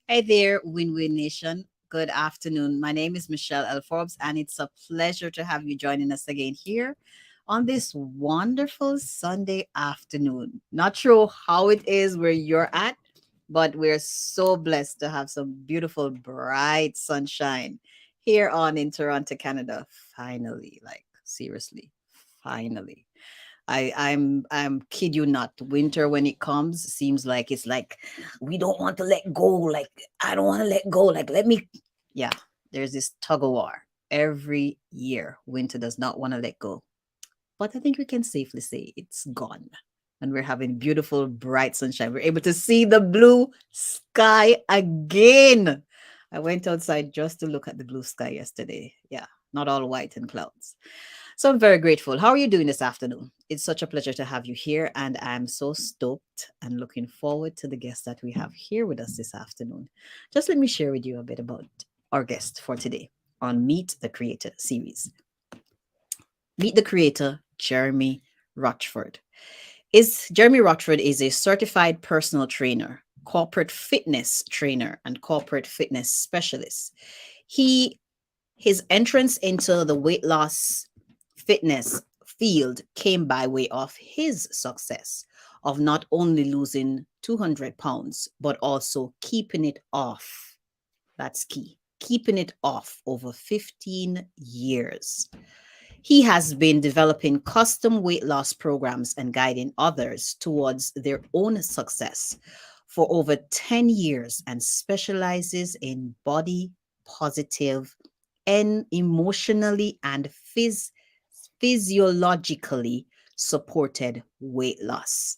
Hey there, Win-Win Nation. Good afternoon. My name is Michelle L. Forbes, and it's a pleasure to have you joining us again here on this wonderful Sunday afternoon. Not sure how it is where you're at, but we're so blessed to have some beautiful, bright sunshine here on in Toronto, Canada. Finally, like seriously, finally. I'm kid you not. Winter when it comes seems like it's like we don't want to let go. Like I don't want to let go. Like let me. Yeah, there's this tug of war every year. Winter does not want to let go, but I think we can safely say it's gone, and we're having beautiful, bright sunshine. We're able to see the blue sky again. I went outside just to look at the blue sky yesterday. Yeah, not all white and clouds. So I'm very grateful. How are you doing this afternoon? It's such a pleasure to have you here, and I'm so stoked and looking forward to the guest that we have here with us this afternoon. Just let me share with you a bit about our guest for today on Meet the Creator series. Meet the Creator, Jeremy Rochford. Jeremy Rochford is a certified personal trainer, corporate fitness trainer, and corporate fitness specialist. He His entrance into the weight loss fitness field came by way of his success of not only losing 200 pounds, but also keeping it off. That's key. Keeping it off over 15 years. He has been developing custom weight loss programs and guiding others towards their own success for over 10 years and specializes in body positive and emotionally and physiologically supported weight loss.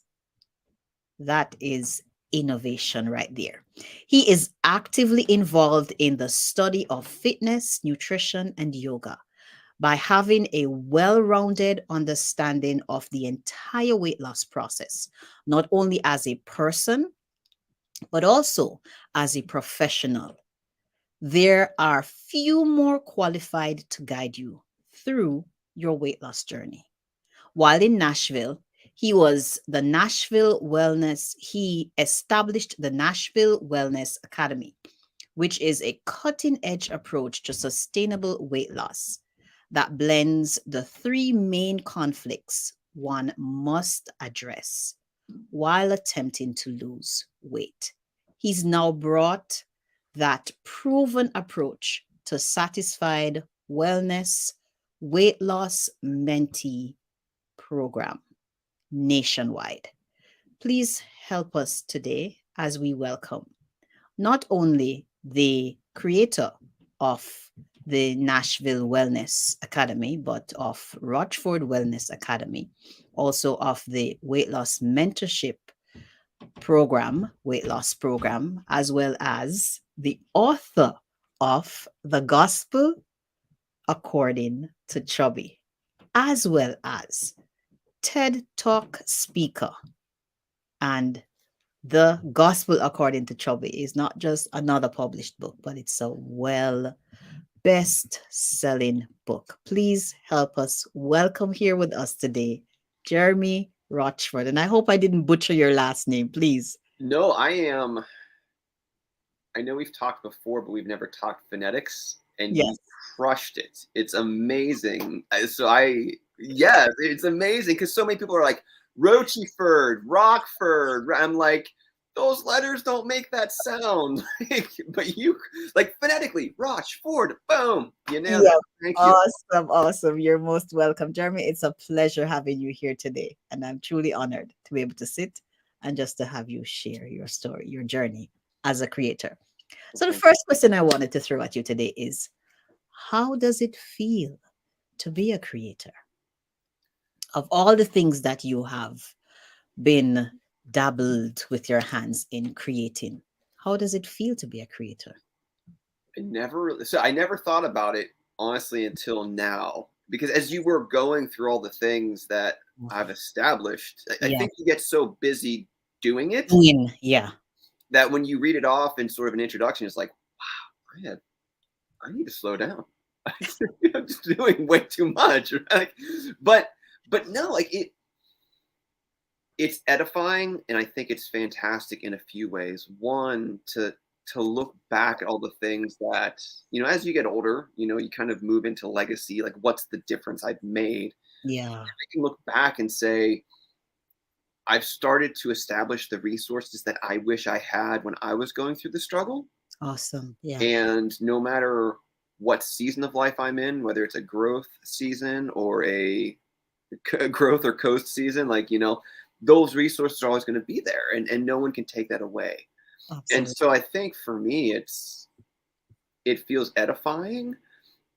That is innovation right there. He is actively involved in the study of fitness, nutrition, and yoga by having a well rounded understanding of the entire weight loss process, not only as a person, but also as a professional. There are few more qualified to guide you through your weight loss journey. While in Nashville, he established the Nashville Wellness Academy, which is a cutting edge approach to sustainable weight loss that blends the three main conflicts one must address while attempting to lose weight. He's now brought that proven approach to satisfied wellness weight loss mentee program nationwide. Please help us today as we welcome not only the creator of the Nashville Wellness Academy, but of Rochford Wellness Academy, also of the weight loss mentorship program, weight loss program, as well as the author of The Gospel According to Chubby, as well as TED Talk speaker. And The Gospel According to Chubby is not just another published book, but it's a best-selling book. Please help us welcome here with us today, Jeremy Rochford. And I hope I didn't butcher your last name, please. No, I am. I know we've talked before, but we've never talked phonetics, and Yes. you crushed it. It's amazing. Yes, it's amazing because so many people are like Rochford, Rockford. I'm like, those letters don't make that sound. But you, like phonetically, Rochford, boom, you nailed Yeah. it. Thank you. Awesome. Awesome. You're most welcome, Jeremy. It's a pleasure having you here today. And I'm truly honored to be able to sit and just to have you share your story, your journey as a creator. So, the Okay. first question I wanted to throw at you today is, how does it feel to be a creator? Of all the things that you have been dabbled with your hands in creating, how does it feel to be a creator? I never thought about it honestly until now because as you were going through all the things that I've established, I Yeah. think you get so busy doing it Yeah. that when you read it off in sort of an introduction, it's like, wow, I need to slow down. I'm just doing way too much. Right? But but no, like it's edifying, and I think it's fantastic in a few ways. One, to look back at all the things that, as you get older, you kind of move into legacy, like what's the difference I've made. Yeah. I can look back and say, I've started to establish the resources that I wish I had when I was going through the struggle. Awesome. Yeah. And no matter what season of life I'm in, whether it's a growth season or a growth or coast season, like, those resources are always going to be there, and no one can take that away. And Absolutely. so I think for me, it feels edifying,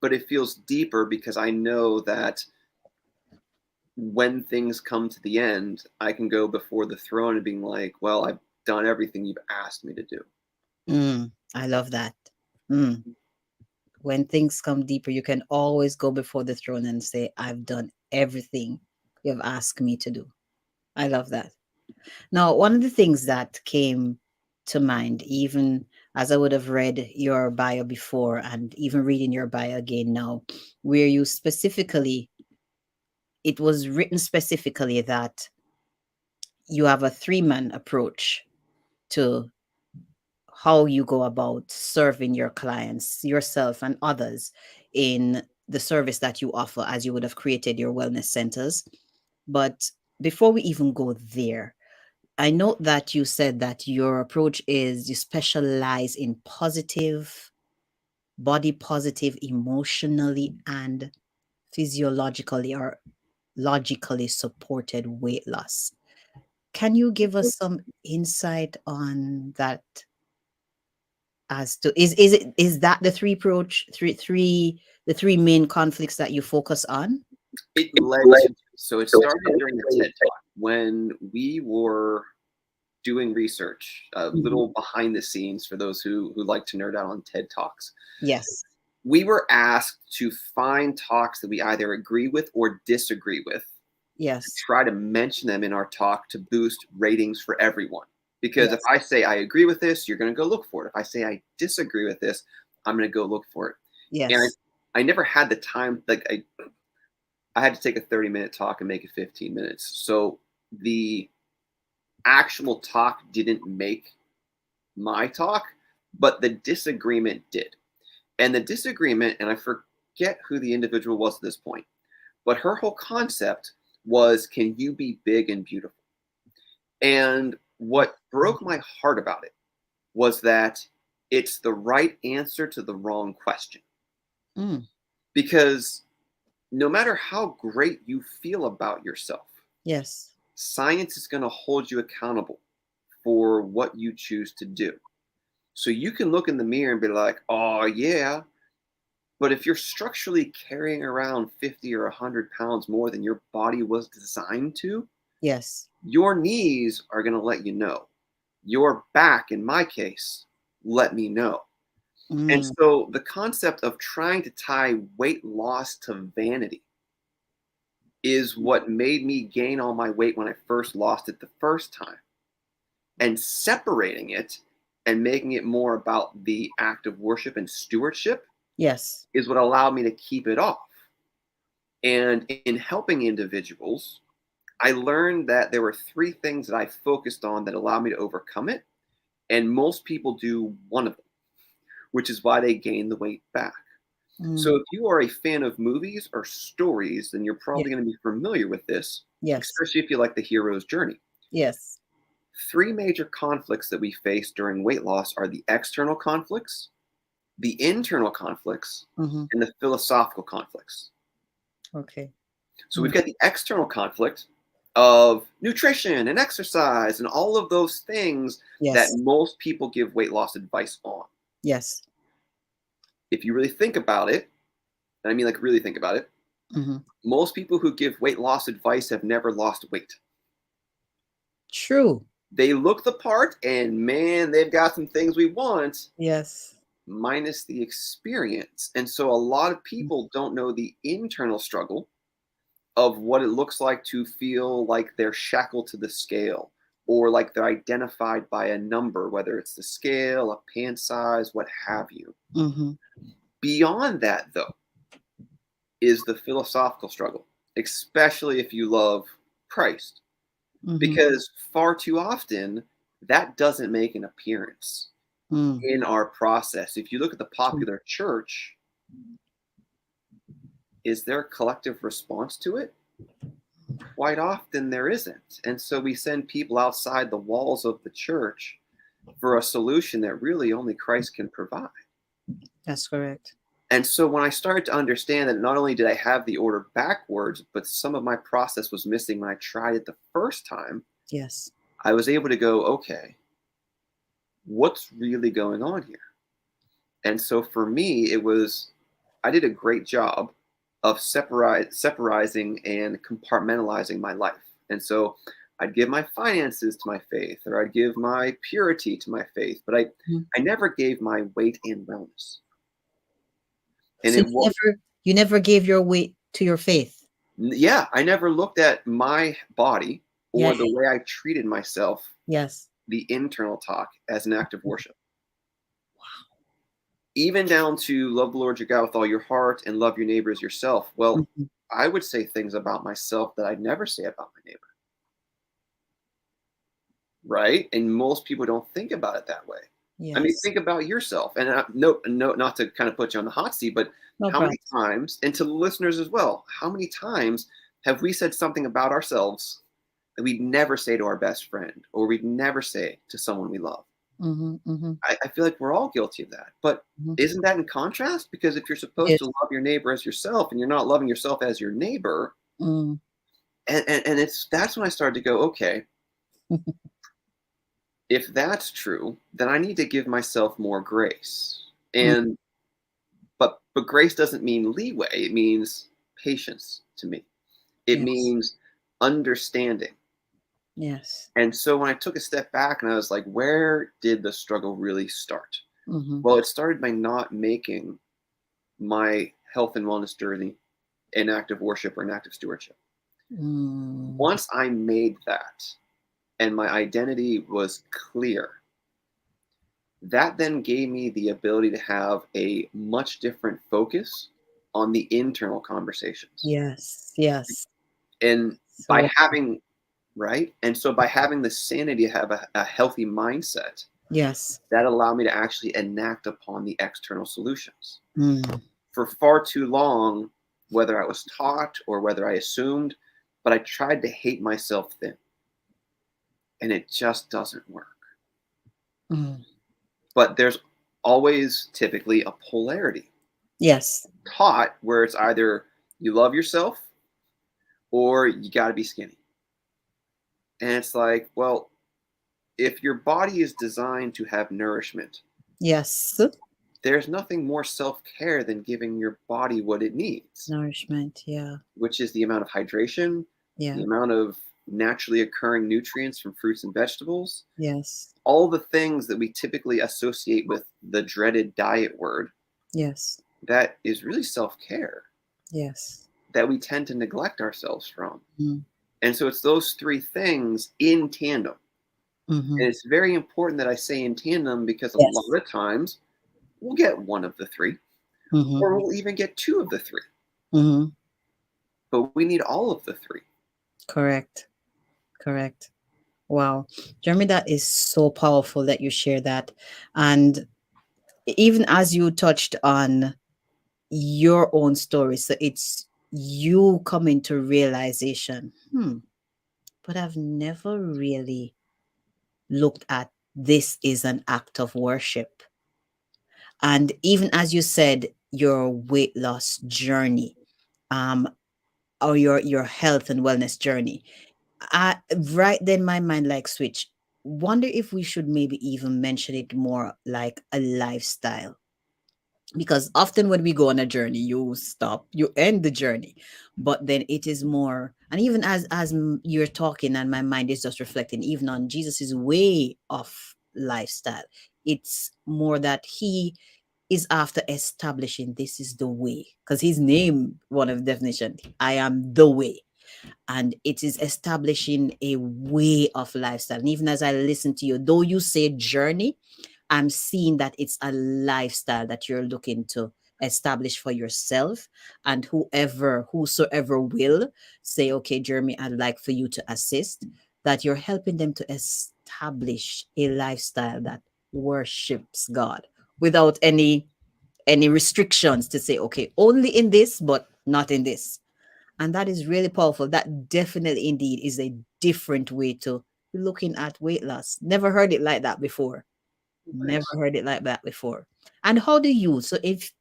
but it feels deeper because I know that when things come to the end, I can go before the throne and being like, well, I've done everything you've asked me to do. I love that. Mm. When things come deeper, you can always go before the throne and say, I've done everything you've asked me to do. I love that. Now, one of the things that came to mind, even as I would have read your bio before and even reading your bio again now, where you specifically, it was written specifically that you have a three-man approach to how you go about serving your clients, yourself, and others in the service that you offer, as you would have created your wellness centers. But before we even go there, I note that you said that your approach is you specialize in positive, body positive, emotionally and physiologically or logically supported weight loss. Can you give us some insight on that, as to is that the three approach the three main conflicts that you focus on? It led to, so it started during the TED Talk when we were doing research, a Mhm. little behind the scenes for those who like to nerd out on TED Talks. Yes. We were asked to find talks that we either agree with or disagree with, to Yes. try to mention them in our talk to boost ratings for everyone. Because if Yes. I say I agree with this, you're going to go look for it. If I say I disagree with this, I'm going to go look for it. And Yes. I never had the time, like I had to take a 30-minute talk and make it 15 minutes. So the actual talk didn't make my talk, but the disagreement did. And the disagreement, and I forget who the individual was at this point, but her whole concept was, can you be big and beautiful? And what broke my heart about it was that it's the right answer to the wrong question. Mm. Because no matter how great you feel about yourself, Yes. science is going to hold you accountable for what you choose to do. So you can look in the mirror and be like, oh, yeah. But if you're structurally carrying around 50 or 100 pounds more than your body was designed to, Yes. your knees are going to let you know. Your back, in my case, let me know. And Mm. so the concept of trying to tie weight loss to vanity is what made me gain all my weight when I first lost it the first time. And separating it and making it more about the act of worship and stewardship Yes. is what allowed me to keep it off. And in helping individuals, I learned that there were three things that I focused on that allowed me to overcome it. And most people do one of them, which is why they gain the weight back. So Mm. if you are a fan of movies or stories, then you're Yeah. probably going to be familiar with this, Yes. especially if you like the hero's journey. Yes. Three major conflicts that we face during weight loss are the external conflicts, the internal conflicts, Mm-hmm. and the philosophical conflicts. Okay. So we've Mm. got the external conflict of nutrition and exercise and all of those things that Yes. most people give weight loss advice on. Yes. If you really think about it, and I mean like really think about it, Mm-hmm. most people who give weight loss advice have never lost weight. True. They look the part and man, they've got some things we want, Yes. minus the experience. And so a lot of people don't know the internal struggle of what it looks like to feel like they're shackled to the scale or like they're identified by a number, whether it's the scale, a pant size, what have you. Mm-hmm. Beyond that, though, is the philosophical struggle. especially if you love Christ, Mm-hmm. because far too often that doesn't make an appearance Mm. in our process. If you look at the True. popular church, is there a collective response to it? Quite often there isn't. And so we send people outside the walls of the church for a solution that really only Christ can provide. That's correct. And so when I started to understand that not only did I have the order backwards, but some of my process was missing when I tried it the first time, Yes. I was able to go, okay, what's really going on here? And so for me, I did a great job of separating and compartmentalizing my life. And so I'd give my finances to my faith, or I'd give my purity to my faith, but Mhm. I never gave my weight and wellness. And So you never gave your weight to your faith. yeah, I never looked at my body Yeah. or the way I treated myself, Yes. the internal talk, as an act of worship. Even down to love the Lord your God with all your heart and love your neighbor as yourself. Well, Mhm. I would say things about myself that I'd never say about my neighbor, right? And most people don't think about it that way. I mean, Yes. think about yourself. And no, not to kind of put you on the hot seat, but No how many problem. times, and to the listeners as well, how many times have we said something about ourselves that we'd never say to our best friend, or we'd never say to someone we love? Mm-hmm. Mm-hmm. I feel like we're all guilty of that. But Mm-hmm. isn't that in contrast? Because if you're It supposed to is. love your neighbor as yourself and you're not loving yourself as your neighbor, Mm. and that's when I started to go, okay, if that's true, then I need to give myself more grace. Mm. And but grace doesn't mean leeway. It means patience to me. It Yes. means understanding. Yes. And so when I took a step back and I was like, where did the struggle really start? Mm-hmm. Well, it started by not making my health and wellness journey an act of worship or an act of stewardship. Mm. Once I made that and my identity was clear, that then gave me the ability to have a much different focus on the internal conversations. Yes. Yes. And by So having, right? And so by having the sanity to have a healthy mindset, yes. that allowed me to actually enact upon the external solutions. Mm. For far too long, whether I was taught or whether I assumed, but I tried to hate myself thin. And it just doesn't work. Mm. But there's always typically a polarity Yes. taught where it's either you love yourself or you got to be skinny. And it's like, well, if your body is designed to have nourishment, Yes. there's nothing more self care than giving your body what it needs, Nourishment. Yeah. which is the amount of hydration, the Yeah. amount of naturally occurring nutrients from fruits and vegetables, Yes. all the things that we typically associate with the dreaded diet word Yes. that is really self care Yes. that we tend to neglect ourselves from. Mm. And so it's those three things in tandem. Mm-hmm. And it's very important that I say in tandem because a lot Yes. of times we'll get one of the three, Mm-hmm. or we'll even get two of the three. Mm-hmm. But we need all of the three. Correct. Correct. Wow. Jeremy, that is so powerful that you share that. And even as you touched on your own story, so it's you coming to realization, but I've never really looked at this is an act of worship. And even as you said, your weight loss journey, um, or your health and wellness journey, I right then my mind like switch. Wonder if we should maybe even mention it more like a lifestyle, because often when we go on a journey you stop, you end the journey, but then it is more. And even as you're talking and my mind is just reflecting even on Jesus's way of lifestyle, it's more that he is after establishing this is the way, because his name, one of the definition, I am the way. And it is establishing a way of lifestyle. And even as I listen to you, though you say journey, I'm seeing that it's a lifestyle that you're looking to establish for yourself, and whosoever will say, okay, Jeremy, I'd like for you to assist, that you're helping them to establish a lifestyle that worships God without any restrictions to say, okay, only in this, but not in this. And that is really powerful. That definitely indeed is a different way to be looking at weight loss. Never heard it like that before. Never Thanks. heard it like that before. And how do you, so if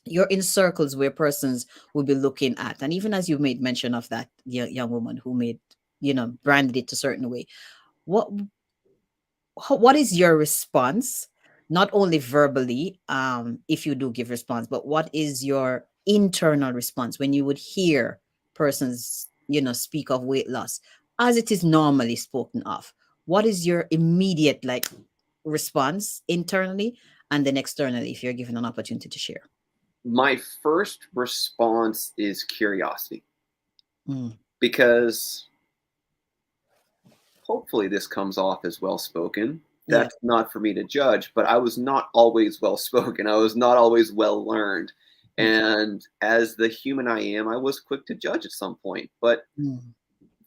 you're in circles where persons will be looking at, and even as you made mention of that young woman who made, branded it a certain way, what what is your response, not only verbally, if you do give response, but what is your internal response when you would hear persons, speak of weight loss as it is normally spoken of? What is your immediate like response internally, and then externally if you're given an opportunity to share? My first response is curiosity, Mm, because hopefully this comes off as well spoken. yeah. That's not for me to judge, but I was not always well spoken. I was not always well learned. Okay. And as the human I am, I was quick to judge at some point. But Mm.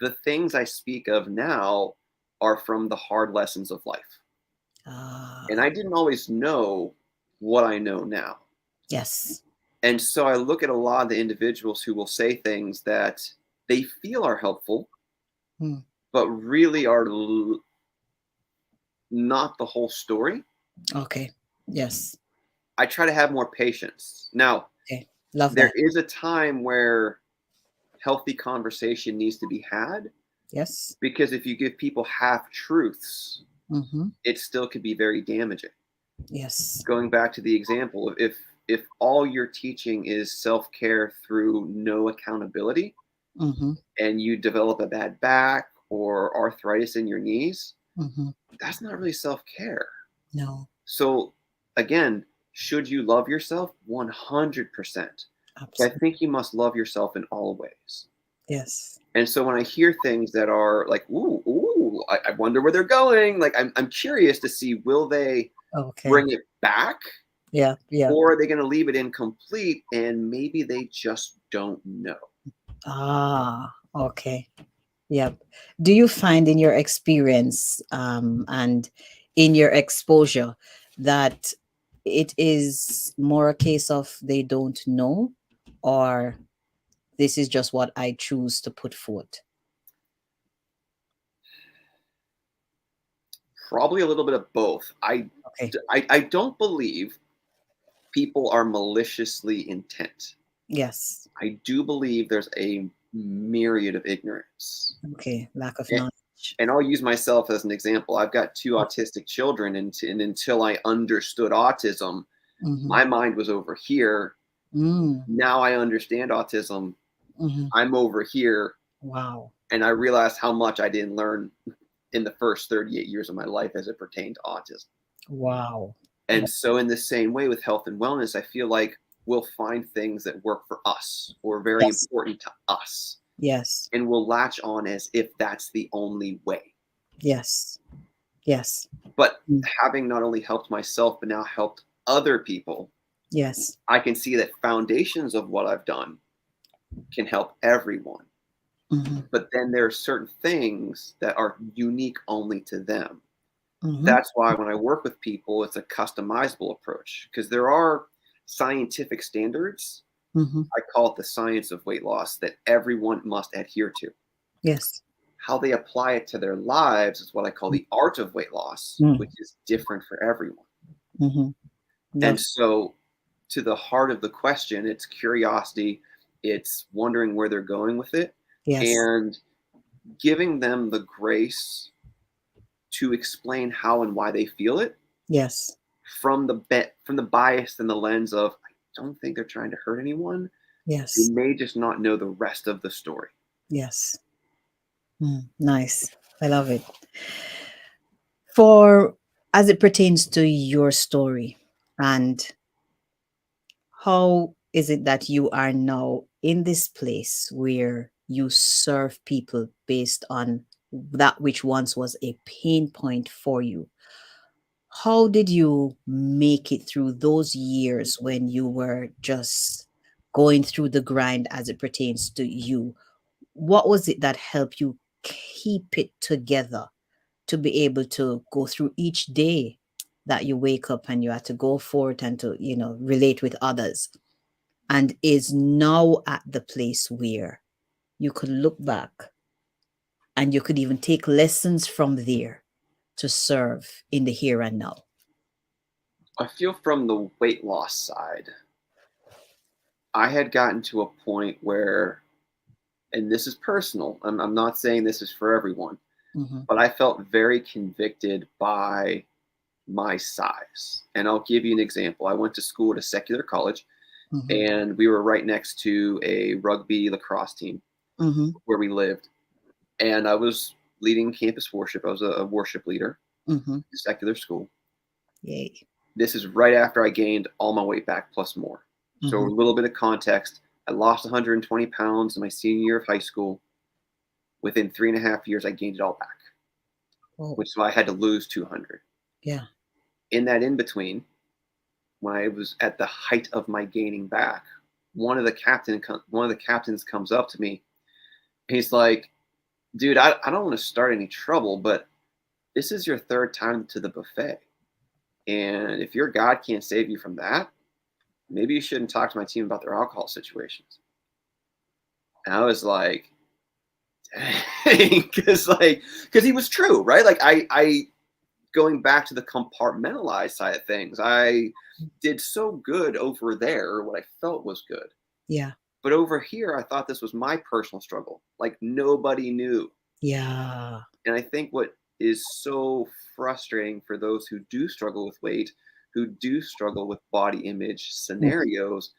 the things I speak of now are from the hard lessons of life. And Ah, I didn't always know what I know now. yes. And so I look at a lot of the individuals who will say things that they feel are helpful, Mm. but really are not the whole story. Okay. Yes. I try to have more patience. Now, Okay. Love there that. is a time where healthy conversation needs to be had, Yes. because if you give people half truths, Mm-hmm. it still could be very damaging. Yes. Going back to the example, if all you're teaching is self-care through no accountability, Mm-hmm. and you develop a bad back or arthritis in your knees, Mm-hmm. that's not really self-care. No. So again, should you love yourself? 100%. But I Absolutely. think you must love yourself in all ways. Yes. And so when I hear things that are like, ooh, I wonder where they're going. Like I'm curious to see, will they Okay. bring it back, Yeah. Yeah. or are they going to leave it incomplete and maybe they just don't know? Ah. Okay. Yep. Do you find in your experience, and in your exposure, that it is more a case of they don't know, or this is just what I choose to put forth? Probably a little bit of both. Okay. I don't believe people are maliciously intent. Yes. I do believe there's a myriad of ignorance. Okay. Lack of And, knowledge. and I'll use myself as an example. I've got two autistic children, and until I understood autism, Mm-hmm. my mind was over here. Mm. Now I understand autism. Mm-hmm. I'm over here, Wow. and I realized how much I didn't learn in the first 38 years of my life as it pertained to autism. Wow. And so, in the same way with health and wellness, I feel like we'll find things that work for us or very Yes. important to us, Yes. and we'll latch on as if that's the only way. Yes. Yes. But Mm. having not only helped myself, but now helped other people, Yes. I can see that foundations of what I've done can help everyone. Mm-hmm. But then there are certain things that are unique only to them. Mm-hmm. That's why when I work with people, it's a customizable approach, because there are scientific standards. Mm-hmm. I call it the science of weight loss that everyone must adhere to. Yes. How they apply it to their lives is what I call the art of weight loss, Mm. which is different for everyone. Mm-hmm. And Love. so, to the heart of the question, it's curiosity, it's wondering where they're going with it, Yes. and giving them the grace to explain how and why they feel it, Yes. from the bias and the lens of, I don't think they're trying to hurt anyone. They Yes. may just not know the rest of the story. Yes. Mm. Nice. I love it. For as it pertains to your story, and how is it that you are now in this place where you serve people based on that which once was a pain point for you? How did you make it through those years when you were just going through the grind as it pertains to you? What was it that helped you keep it together to be able to go through each day that you wake up and you have to go forth and to, relate with others, and is now at the place where you could look back and you could even take lessons from there to serve in the here and now? I feel from the weight loss side, I had gotten to a point where, and this is personal, I'm not saying this is for everyone, Mm-hmm. but I felt very convicted by my size. And I'll give you an example. I went to school at a secular college, Mm-hmm. and we were right next to a rugby lacrosse team Mm-hmm. where we lived. And I was leading campus worship. I was a worship leader Mm-hmm. at a secular school. Yay. This is right after I gained all my weight back plus more. So, a Mm-hmm. little bit of context, I lost 120 pounds in my senior year of high school. Within 3.5 years, I gained it all back, Oh, which is why I had to lose 200. yeah. In that in between, when I was at the height of my gaining back, one of the captains comes up to me. He's like, "Dude, I don't want to start any trouble, but this is your third time to the buffet, and if your God can't save you from that, maybe you shouldn't talk to my team about their alcohol situations." And I was like, "Dang," because he was true, right? Like I going back to the compartmentalized side of things, I did so good over there, what I felt was good. Yeah. But over here, I thought this was my personal struggle. Like nobody knew. Yeah. And I think what is so frustrating for those who do struggle with weight, who do struggle with body image Mm. scenarios,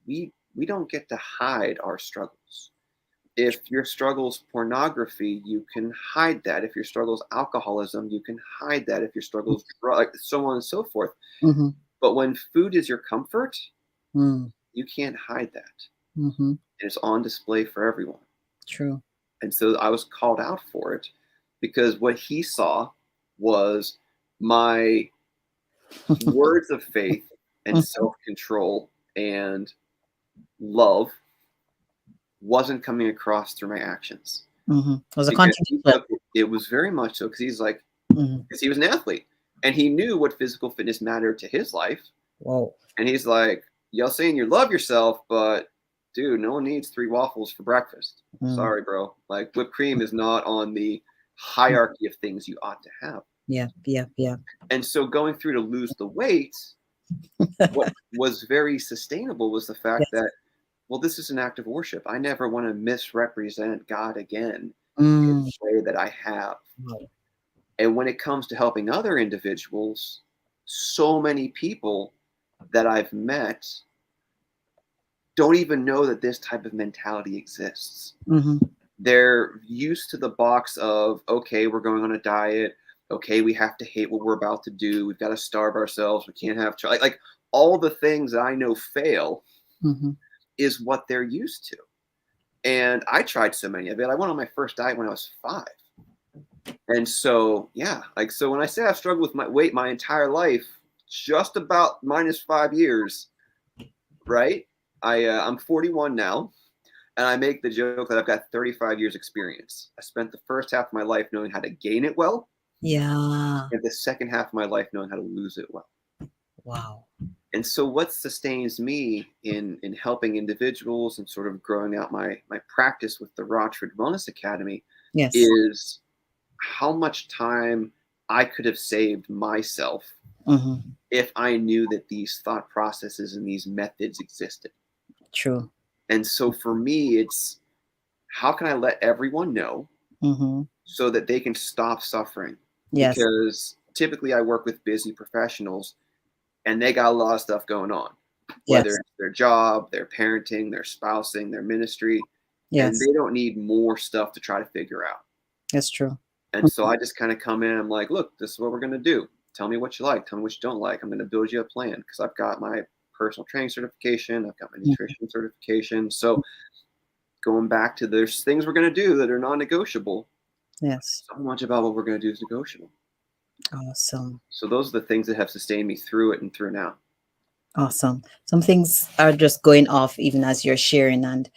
we don't get to hide our struggles. If your struggle is pornography, you can hide that. If your struggle is alcoholism, you can hide that. If your struggle is drug, so on and so forth. Mm-hmm. But when food is your comfort, Mm. you can't hide that. Mm-hmm. It's on display for everyone. True. And so I was called out for it because what he saw was my words of faith and Mm-hmm. self control and love wasn't coming across through my actions. Mm-hmm. It was a Because he contradiction. took it was very much so because he's like, Mm-hmm. because he was an athlete and he knew what physical fitness mattered to his life. Whoa. And he's like, y'all saying you love yourself, but dude, no one needs 3 waffles for breakfast. Mm. Sorry, bro. Like whipped cream is not on the hierarchy of things you ought to have. Yeah. Yeah. Yeah. And so going through to lose the weight, what was very sustainable was the fact Yes. that, well, this is an act of worship. I never want to misrepresent God again in Mm. the way that I have. Wow. And when it comes to helping other individuals, so many people that I've met don't even know that this type of mentality exists. Mm-hmm. They're used to the box of, okay, we're going on a diet. Okay, we have to hate what we're about to do. We've got to starve ourselves. We can't have like all the things that I know fail Mm-hmm. is what they're used to. And I tried so many of it. I went on my first diet when I was 5. And so, yeah, like, so when I say I've struggled with my weight my entire life, just about -5 years, right? I'm 41 now, and I make the joke that I've got 35 years experience. I spent the first half of my life knowing how to gain it well, Yeah. and the second half of my life knowing how to lose it well. Wow. And so what sustains me in helping individuals and sort of growing out my practice with the Rochford Wellness Academy Yes. is how much time I could have saved myself Mm-hmm. if I knew that these thought processes and these methods existed. True. And so for me, it's how can I let everyone know Mm-hmm. so that they can stop suffering? Yes. Because typically I work with busy professionals and they got a lot of stuff going on, whether Yes. it's their job, their parenting, their spousing, their ministry, and Yes. they don't need more stuff to try to figure out. That's true. And so I just kind of come in and I'm like, look, this is what we're going to do. Tell me what you like. Tell me what you don't like. I'm going to build you a plan because I've got my personal training certification. I've got my Mm-hmm. nutrition certification. So going back to there's things we're going to do that are non-negotiable. Yes. So much about what we're going to do is negotiable. Awesome. So those are the things that have sustained me through it and through now. Awesome. Some things are just going off even as you're sharing. And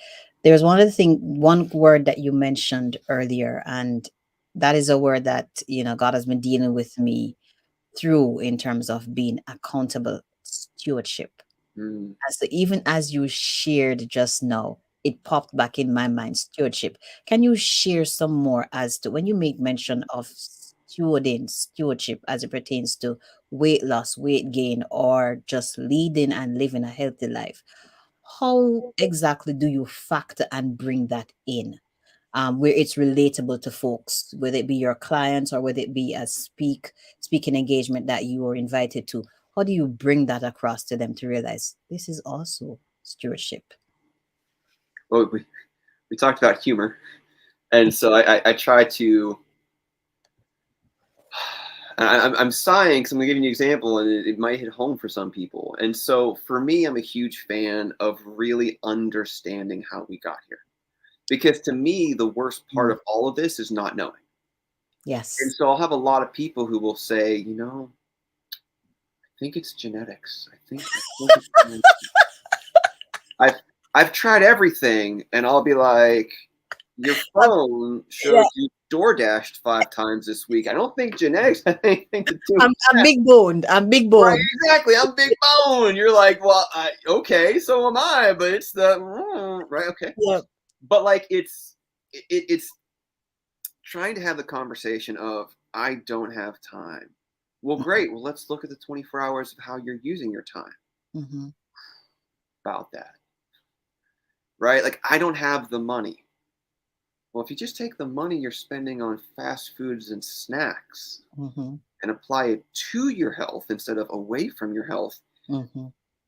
there's one word that you mentioned earlier, and that is a word that, God has been dealing with me through in terms of being accountable stewardship. Mm. And so even as you shared just now, it popped back in my mind, stewardship. Can you share some more as to when you make mention of stewardship as it pertains to weight loss, weight gain, or just leading and living a healthy life? How exactly do you factor and bring that in? Where it's relatable to folks, whether it be your clients or whether it be a speaking engagement that you are invited to. How do you bring that across to them to realize this is also stewardship? Well, we talked about humor, and so I try to. I'm sighing because I'm gonna give you an example, and it might hit home for some people. And so for me, I'm a huge fan of really understanding how we got here, because to me, the worst part Mm, of all of this is not knowing. And yes. so I'll have a lot of people who will say, I think it's genetics. I think it's genetics. I've I've tried everything, and I'll be like, your Um, phone yeah, showed you door dashed 5 times this week. I don't think genetics has anything to do with I'm that. big boned. I'm big Right, boned. exactly. I'm big bone. You're like, well, okay, so am I, but it's the right, okay. Yeah. But like, it's trying to have the conversation of I don't have time. Well, great. Well, let's look at the 24 hours of how you're using your time Mm-hmm. about that, right? Like, I don't have the money. Well, if you just take the money you're spending on fast foods and snacks Mm-hmm. and apply it to your health instead of away from your health, Mm-hmm.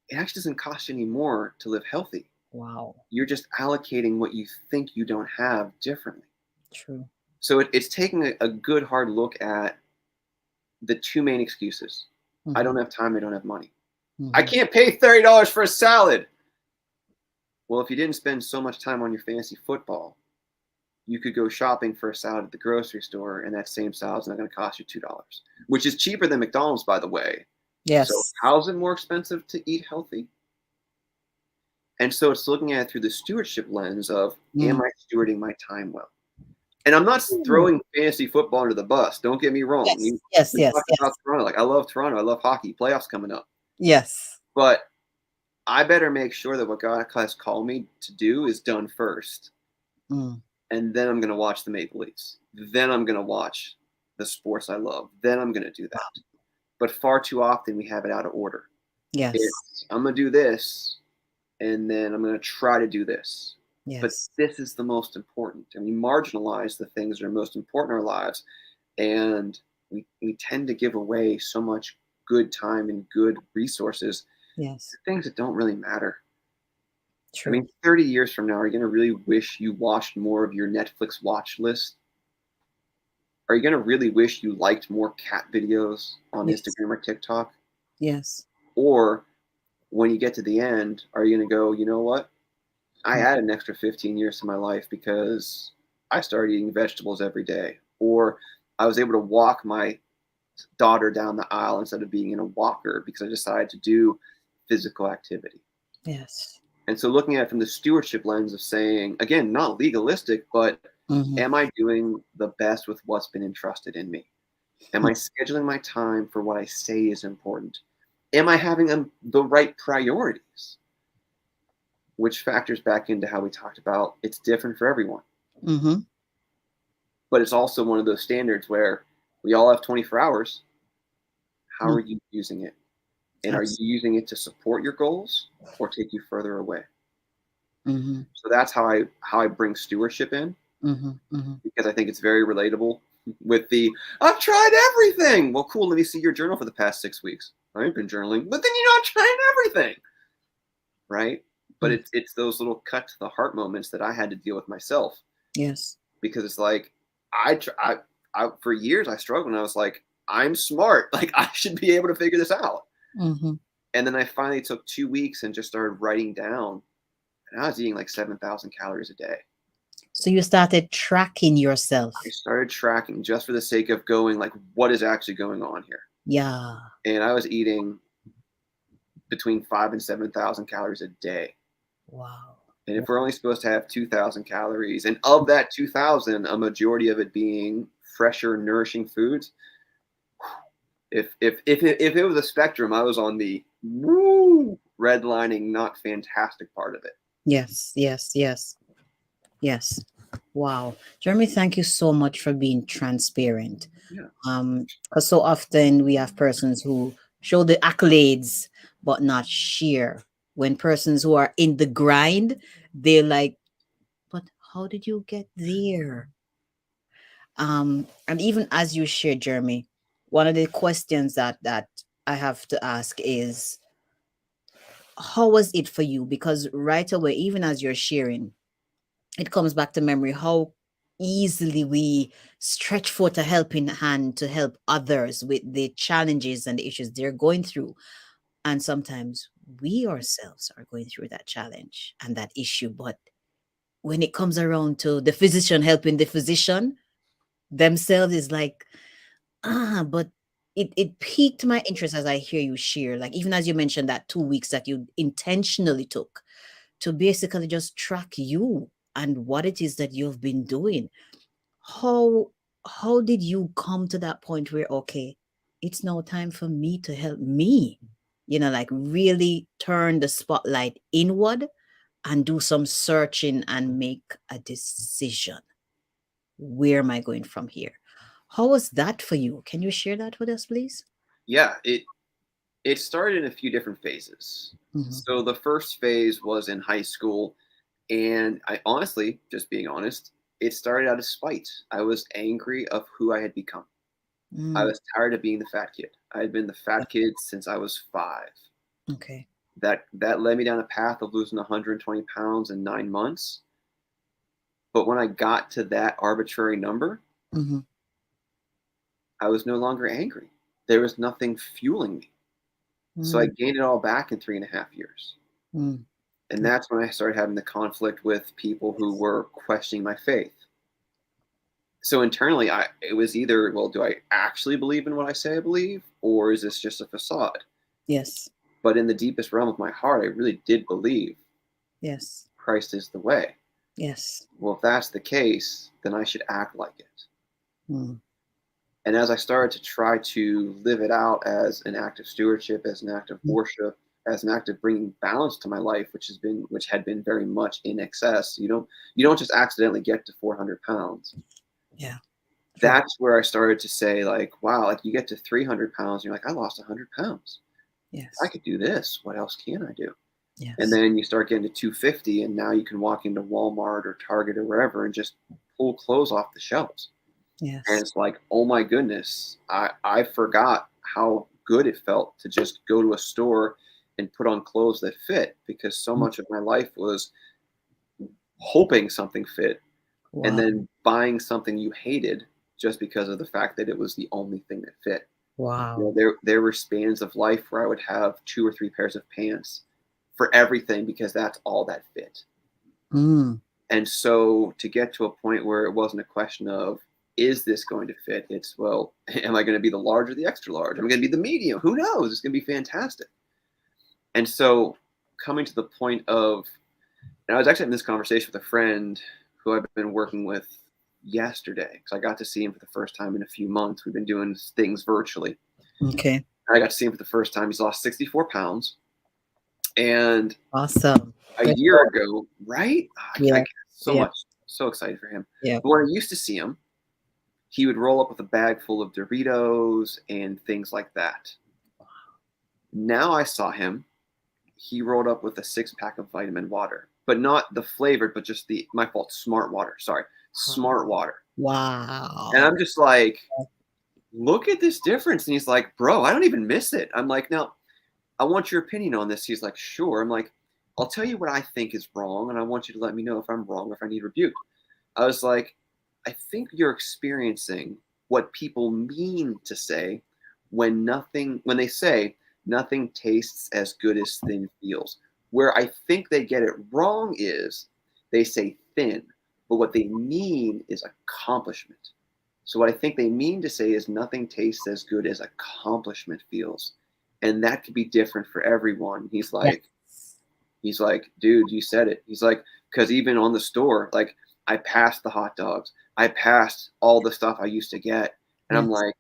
it actually doesn't cost you any more to live healthy. Wow. You're just allocating what you think you don't have differently. True. So it's taking a good hard look at the two main excuses. I Mm-hmm. don't have time, I don't have money. I Mm-hmm. can't pay $30 for a salad. Well, if you didn't spend so much time on your fantasy football, you could go shopping for a salad at the grocery store, and that same salad's not going to cost you $2, which is cheaper than McDonald's, by the way. So, Yes. how's it more expensive to eat healthy? And so, it's looking at it through the stewardship lens of, am Mm. I stewarding my time well? And I'm not Ooh. throwing fantasy football under the bus. Don't get me wrong. Yes. Yes. We Yes. talked about Yes. Toronto. Like, I love Toronto. I love hockey. Playoffs coming up. Yes. But I better make sure that what God has called me to do is done first. Mm. And then I'm going to watch the Maple Leafs. Then I'm going to watch the sports I love. Then I'm going to do that. But far too often we have it out of order. Yes. It's, I'm going to do this, and then I'm going to try to do this. But Yes. this is the most important. And we marginalize the things that are most important in our lives. And we tend to give away so much good time and good resources Yes. to things that don't really matter. I True. mean, 30 years from now, are you going to really wish you watched more of your Netflix watch list? Are you going to really wish you liked more cat videos on Yes. Instagram or TikTok? Yes. Or when you get to the end, are you going to go, you know what? I Mm. added an extra 15 years to my life because I started eating vegetables every day. Or I was able to walk my daughter down the aisle instead of being in a walker because I decided to do physical activity. Yes. And so looking at it from the stewardship lens of saying, again, not legalistic, but Mm-hmm. am I doing the best with what's been entrusted in me? Am I scheduling my time for what I say is important? Am I having the right priorities? Which factors back into how we talked about it's different for everyone. Mm-hmm. But it's also one of those standards where we all have 24 hours. How are Mm. you using it? And are you Absolutely. using it to support your goals or take you further away? Mm-hmm. So that's how I bring stewardship in, Mm-hmm. Mm-hmm. because I think it's very relatable with the I've tried everything. Well, cool. Let me see your journal for the past 6 weeks. I ain't been journaling, but then you're not trying everything, right? But Mm. it's those little cut to the heart moments that I had to deal with myself, Yes. because it's like I for years I struggled, and I was like, I'm smart, like I should be able to figure this out. Mm-hmm. And then I finally took 2 weeks and just started writing down, and I was eating like 7,000 calories a day. So you started tracking I yourself. started tracking just for the sake of going like, what is actually going on here? Yeah. And I was eating between 5 and 7,000 calories a day. Wow. And if we're only supposed to have 2,000 calories, and of that 2,000, a majority of it being fresher, nourishing foods, if it was a spectrum, I was on the woo redlining, not fantastic part of it. Yes, yes, yes, yes. Wow. Jeremy, thank you so much for being transparent. Yeah, Because so often we have persons who show the accolades but not share. When persons who are in the grind, they're like, but how did you get there? And even as you share, Jeremy, one of the questions that I have to ask is, how was it for you? Because right away, even as you're sharing, it comes back to memory how easily we stretch forth a helping hand to help others with the challenges and the issues they're going through. And sometimes we ourselves are going through that challenge and that issue. But when it comes around to the physician helping the physician themselves, is like, but it piqued my interest as I hear you share. Like, even as you mentioned that 2 weeks that you intentionally took to basically just track you and what it is that you've been doing. How did you come to that point where, okay, it's now time for me to help me, like really turn the spotlight inward and do some searching and make a decision? Where am I going from here? How was that for you? Can you share that with us, please? yeah. It started in a few different phases. Hmm. So the first phase was in high school, and I honestly, just being honest, it started out of spite. I was angry of who I had become. I Mm, was tired of being the fat kid. I had been the yeah. fat kid since I was 5. Okay. That led me down a path of losing 120 pounds in 9 months. But when I got to that arbitrary number, Hmm. I was no longer angry. There was nothing fueling me. So I Mm, gained it all back in 3.5 years. mm. And that's when I started having the conflict with people who Yes. were questioning my faith. So internally, it was either, well, do I actually believe in what I say I believe, or is this just a facade? Yes. But in the deepest realm of my heart, I really did believe Yes. Christ is the way. Yes. Well, if that's the case, then I should act like it. Mm, And as I started to try to live it out as an act of stewardship, as an act of mm. worship, as an act of bringing balance to my life, which had been very much in excess. You don't just accidentally get to 400 pounds. Yeah. True. That's where I started to say, like, wow, like you get to 300 pounds, and you're like, I lost 100 pounds. I Yes. could do this. What else can I do? And Yes. then you start getting to 250, and now you can walk into Walmart or Target or wherever and just pull clothes off the shelves. And Yes. it's like, oh my goodness, I forgot how good it felt to just go to a store and put on clothes that fit, because so Mm. much of my life was hoping something fit and Wow. then buying something you hated just because of the fact that it was the only thing that fit. Wow. There were spans of life where I would have 2 or 3 pairs of pants for everything because that's all that fit. Mm. And so to get to a point where it wasn't a question of, is this going to fit? It's, well, am I going to be the large or the extra large? Am I going to be the medium? Who knows? It's going to be fantastic. And so coming to the point of, and I was actually having this conversation with a friend who I've been working with yesterday, because I got to see him for the first time in a few months. We've been doing things virtually. Okay. I got to see him for the first time. He's lost 64 pounds. And Awesome. a Good year job. ago, right? I Yeah. so Yeah. much, so excited for him. Yeah. But when I used to see him, he would roll up with a bag full of Doritos and things like that. Now I saw him, he rolled up with a 6 pack of vitamin water, but not the flavored, but just my fault, smart water. Sorry, smart water. And Wow. I'm just like, look at this difference. And he's like, bro, I don't even miss it. I'm like, now, I want your opinion on this. He's like, sure. I'm like, I'll tell you what I think is wrong, and I want you to let me know if I'm wrong or if I need rebuked. I was like, I think you're experiencing what people mean to say when they say nothing tastes as good as thin feels. Where I think they get it wrong is they say thin. but what they mean is accomplishment. So what I think they mean to say is nothing tastes as good as accomplishment feels. And that could be different for everyone. Yes. He's like, dude, you said it. He's like, because even on the store, like I passed the hot dogs, I passed all the stuff I used to get. And I'm Yes. like,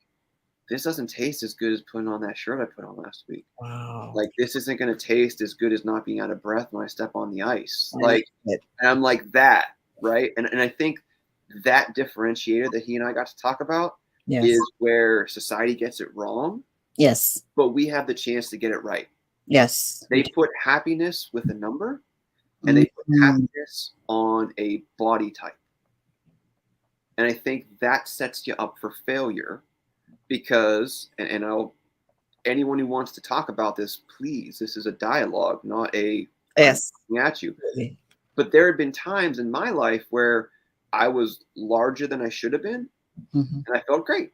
this doesn't taste as good as putting on that shirt I put on last week. Wow. Like, this isn't going to taste as good as not being out of breath when I step on the ice. I love Like, it. and I'm like that, right? And I think that differentiator that he and I got to talk about Yes. is where society gets it wrong, Yes. but we have the chance to get it right. Yes. They put happiness with a number, and they put Mhm. happiness on a body type. And I think that sets you up for failure because, and I'll, anyone who wants to talk about this, please, this is a dialogue, not a, I'm Yes. looking at you. Absolutely. But there have been times in my life where I was larger than I should have been, Mhm. and I felt great.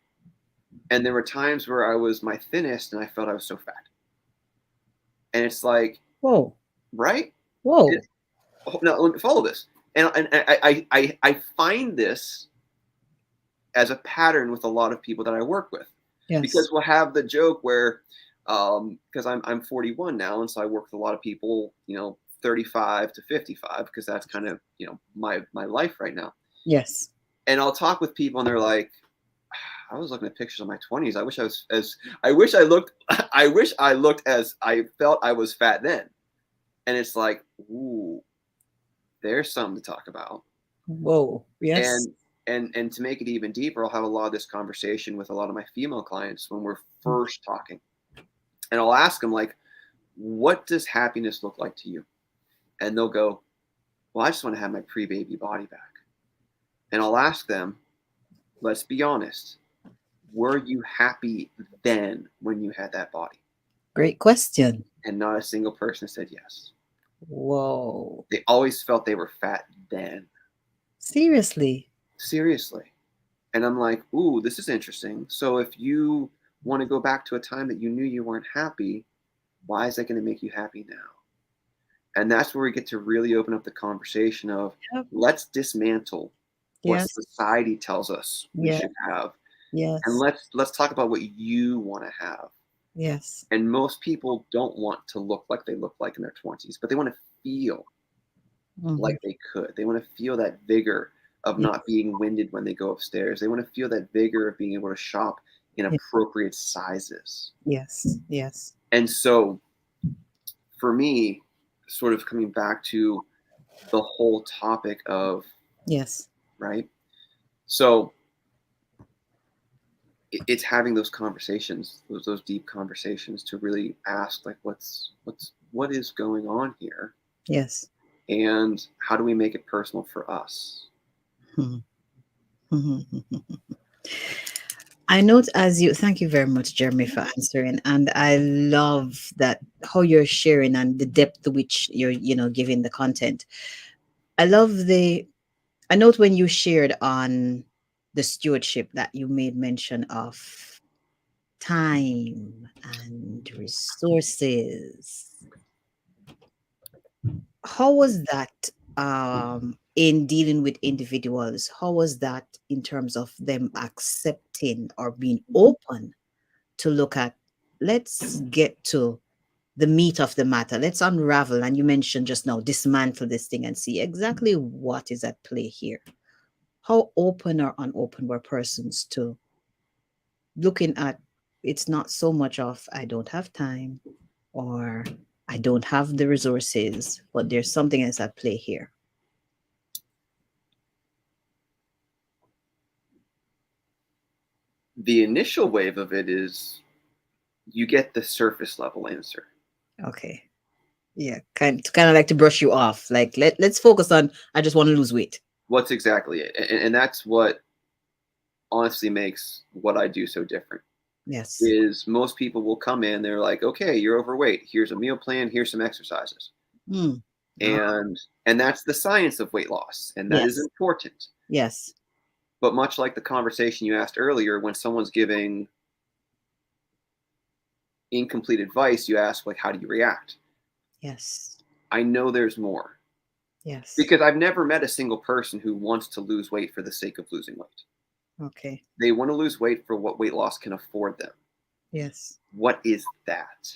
And there were times where I was my thinnest and I felt I was so fat. And it's like, Whoa. right? Whoa. It, no, follow this. And I find this as a pattern with a lot of people that I work with, Yes. because we'll have the joke where, because I'm 41 now, and so I work with a lot of people, 35 to 55, because that's kind of my life right now. Yes. And I'll talk with people, and they're like, I was looking at pictures of my 20s. I wish I was as I wish I looked I wish I looked as I felt I was fat then. And it's like, ooh, there's something to talk about. Whoa. Yes. And and to make it even deeper, I'll have a lot of this conversation with a lot of my female clients when we're first talking. And I'll ask them, like, what does happiness look like to you? And they'll go, well, I just want to have my pre-baby body back. And I'll ask them, let's be honest, were you happy then when you had that body? Great question. And not a single person said yes. Whoa. They always felt they were fat then. Seriously. Seriously. And I'm like, ooh, this is interesting. So if you want to go back to a time that you knew you weren't happy, why is that going to make you happy now? And that's where we get to really open up the conversation of, Yep. let's dismantle what Yes. society tells us we Yes. should have, and Yes. let's talk about what you want to have. Yes. And most people don't want to look like they look like in their 20s, but they want to feel Mhm. like they could. They want to feel that vigor of Yes. not being winded when they go upstairs. They want to feel that vigor of being able to shop in Yes. appropriate sizes. Yes. Yes. And so for me, sort of coming back to the whole topic of, Yes. right? So it's having those conversations, those deep conversations, to really ask, like, what is going on here, Yes. and how do we make it personal for us? Mhm. Mhm. I note as you, thank you very much, Jeremy, for answering. And I love that how you're sharing and the depth to which you're, giving the content. I love I note when you shared on the stewardship that you made mention of time and resources. How was that in dealing with individuals? How was that in terms of them accepting or being open to look at, let's get to the meat of the matter. Let's unravel. And you mentioned just now, dismantle this thing and see exactly what is at play here. How open or unopen were persons to looking at, it's not so much of I don't have time or I don't have the resources, but there's something else at play here. The initial wave of it is you get the surface level answer. Okay. Yeah. Kind of like to brush you off. Like let's focus on I just want to lose weight. What's exactly it? And that's what honestly makes what I do so different. Yes. Is most people will come in, they're like, okay, you're overweight. Here's a meal plan. Here's some exercises. Mm. Ah, And that's the science of weight loss, and that is yes. important. Yes. But much like the conversation you asked earlier, when someone's giving incomplete advice, you ask, like, how do you react? Yes. I know there's more. Yes. Because I've never met a single person who wants to lose weight for the sake of losing weight. Okay. They want to lose weight for what weight loss can afford them. Yes. What is that?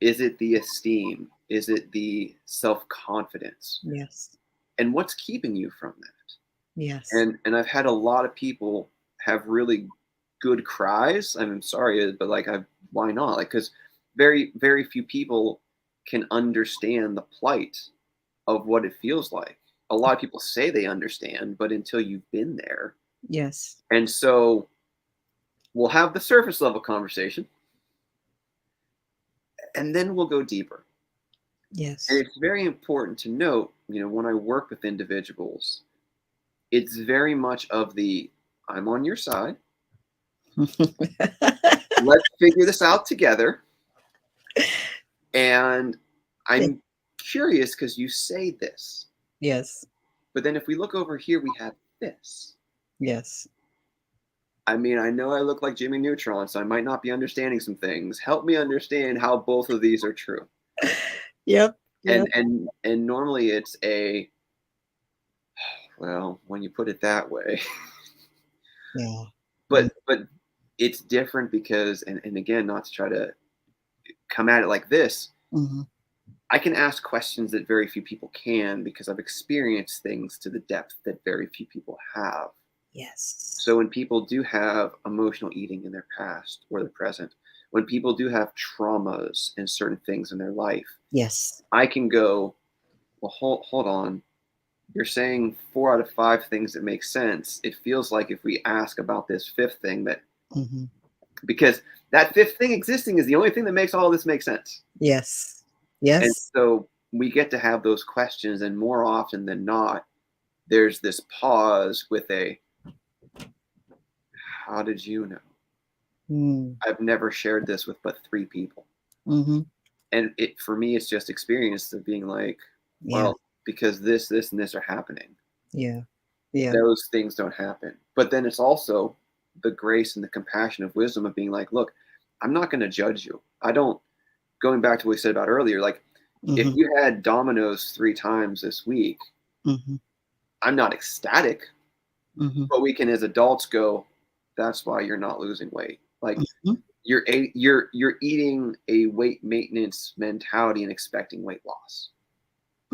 Is it the esteem? Is it the self-confidence? Yes. And what's keeping you from that? Yes. And I've had a lot of people have really good cries. I'm sorry, but like, why not? Like, because very, very few people can understand the plight of what it feels like. A lot of people say they understand, but until you've been there. Yes. And so we'll have the surface level conversation, and then we'll go deeper. And Yes. it's very important to note, when I work with individuals, it's very much of the I'm on your side. Let's figure this out together. And I'm curious because you say this. Yes. But then if we look over here, we have this. Yes. I mean, I know I look like Jimmy Neutron, so I might not be understanding some things. Help me understand how both of these are true. Yep. And Yep. and normally it's a, well, when you put it that way. Yeah. But it's different because, and again, not to try to come at it like this, Mm-hmm. I can ask questions that very few people can because I've experienced things to the depth that very few people have. Yes. So when people do have emotional eating in their past or their present, when people do have traumas and certain things in their life, Yes. I can go, well, hold on. You're saying 4 out of 5 things that make sense. It feels like if we ask about this fifth thing, that Mm-hmm. because that fifth thing existing is the only thing that makes all of this make sense. Yes. And Yes. so we get to have those questions, and more often than not, there's this pause with a, how did you know? Mm. I've never shared this with but 3 people. Mm-hmm. And it, for me, it's just experience of being like, Yeah. well, because this, and this are happening. Yeah. Yeah. Those things don't happen. But then it's also the grace and the compassion of wisdom of being like, look, I'm not going to judge you. I don't, going back to what we said about earlier, like, if Mm-hmm. you had Domino's 3 times this week, Mm-hmm. I'm not ecstatic, Mm-hmm. but we can as adults go, that's why you're not losing weight. Like, Mm-hmm. you're eating a weight maintenance mentality and expecting weight loss.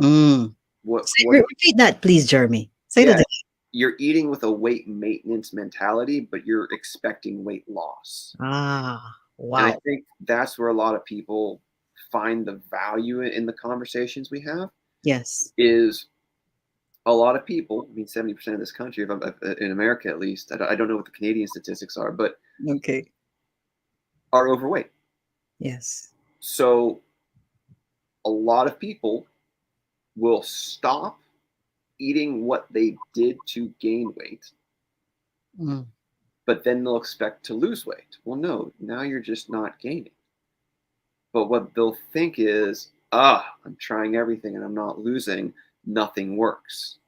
Mm. What Repeat that, please, Jeremy. Say that Yeah, again. you're eating with a weight maintenance mentality, but you're expecting weight loss. Ah, And I wow. think that's where a lot of people find the value in the conversations we have Yes. is a lot of people, I mean, 70% of this country, in America at least, I don't know what the Canadian statistics are, but Okay. are overweight. Yes. So a lot of people will stop eating what they did to gain weight, Mm. but then they'll expect to lose weight. Well, no, now you're just not gaining. But what they'll think is, I'm trying everything and I'm not losing, nothing works.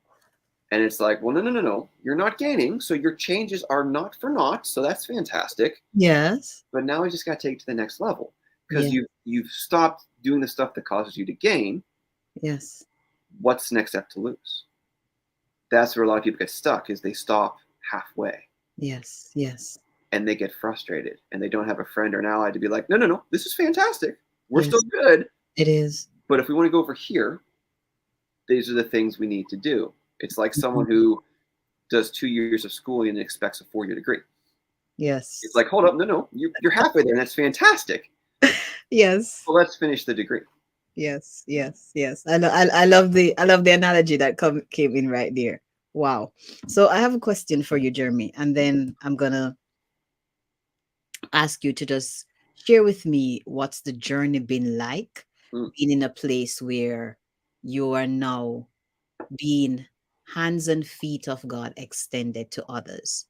And it's like, well, no. You're not gaining. So your changes are not for naught. So that's fantastic. Yes. But now we just got to take it to the next level because Yeah. you've stopped doing the stuff that causes you to gain. Yes. What's the next step to lose? That's where a lot of people get stuck is they stop halfway Yes. Yes. and they get frustrated and they don't have a friend or an ally to be like, no, this is fantastic. We're still Yes. good. It is. But if we want to go over here, these are the things we need to do. It's like Mhm. someone who does 2 years of schooling and expects a 4-year degree. It's Yes. like, hold up, no, you're halfway there, and that's fantastic. Yes. Well, let's finish the degree. Yes. Yes. Yes. I love the analogy that came in right there. Wow. So I have a question for you, Jeremy, and then I'm gonna ask you to just share with me what's the journey been like Mm, being in a place where you are now being hands and feet of God extended to others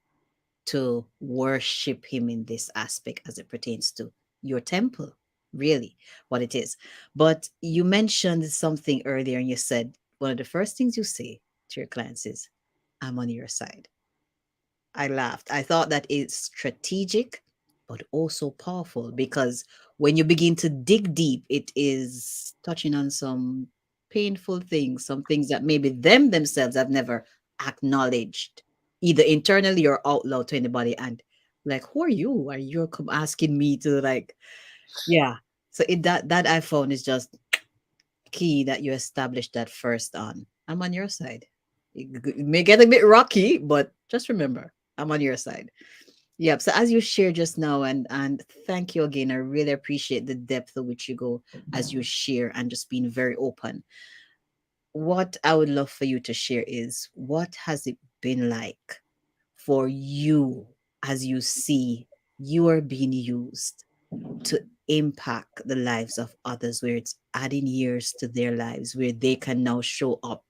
to worship Him in this aspect as it pertains to your temple, really, what it is. But you mentioned something earlier and you said one of the first things you say to your clients is, I'm on your side. I laughed. I thought that is strategic, but also powerful because when you begin to dig deep, it is touching on some. painful things, some things that maybe themselves have never acknowledged, either internally or out loud to anybody. And like, who are you? Are you come asking me to like, yeah. So that I found is just key that you establish that first on. I'm on your side. It may get a bit rocky, but just remember, I'm on your side. Yep. So as you shared just now, and thank you again. I really appreciate the depth of which you go as you share and just being very open. What I would love for you to share is what has it been like for you as you see you are being used to impact the lives of others, where it's adding years to their lives, where they can now show up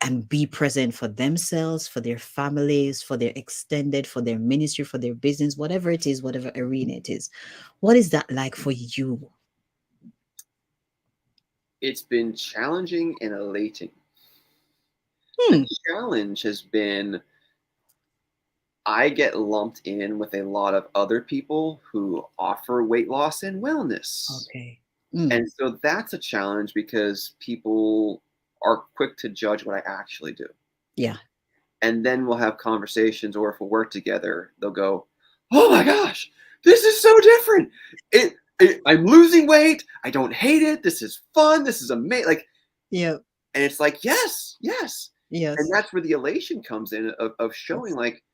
and be present for themselves, for their families, for their extended, for their ministry, for their business, whatever it is, whatever arena it is. What is that like for you? It's been challenging and elating. The Hmm. challenge has been I get lumped in with a lot of other people who offer weight loss and wellness. Okay. Mm. And so that's a challenge because people are quick to judge what I actually do. Yeah. And then we'll have conversations, or if we'll work together, they'll go, "Oh my gosh, this is so different. I'm losing weight. I don't hate it. This is fun. This is amazing." Like, Yeah. and it's like, yes, yes. And Yes. that's where the elation comes in of showing Yes. like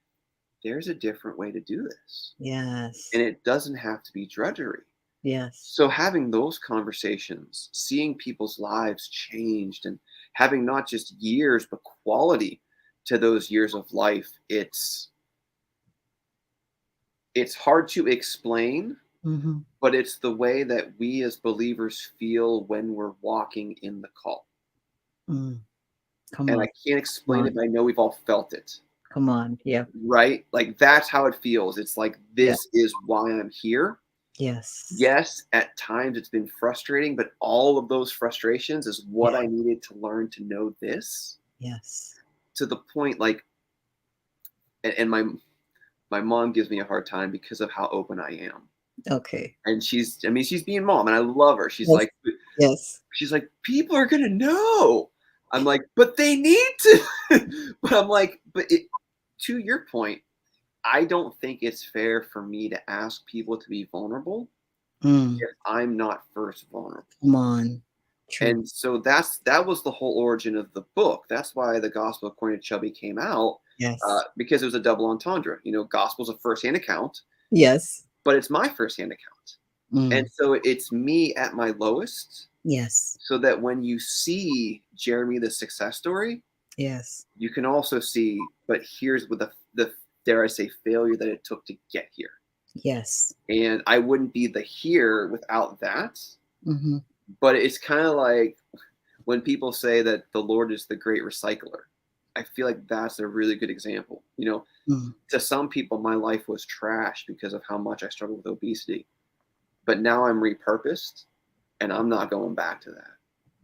there's a different way to do this. Yes. And it doesn't have to be drudgery. Yes. So having those conversations, seeing people's lives changed and having not just years, but quality to those years of life, it's hard to explain, Mm-hmm. but it's the way that we as believers feel when we're walking in the call. Mm. Come And I on. can't Come explain on. it, but I know we've all felt it. Come on. Yeah. Right? Like that's how it feels. It's like Yeah. this is why I'm here. Yes. Yes, at times it's been frustrating, but all of those frustrations is what Yeah. I needed to learn to know this Yes. to the point like and my mom gives me a hard time because of how open I am. Okay. And she's being mom and I love her. Yes. Yes. She's like, people are gonna know. I'm like, but they need to. But I'm like, to your point, I don't think it's fair for me to ask people to be vulnerable Mm. if I'm not first vulnerable. Come on. True. And so that was the whole origin of the book. That's why the Gospel According to Chubby came out, Yes. because it was a double entendre. You know, gospel's a firsthand account, Yes. but it's my firsthand account. And Mm. so it's me at my lowest, Yes. so that when you see Jeremy the success story, Yes. you can also see, but here's what the dare I say failure that it took to get here. Yes. And I wouldn't be the here without that. Mm-hmm. But it's kind of like when people say that the Lord is the great recycler. I feel like that's a really good example. You know, Mm. to some people, my life was trash because of how much I struggled with obesity. But now I'm repurposed and I'm not going back to that.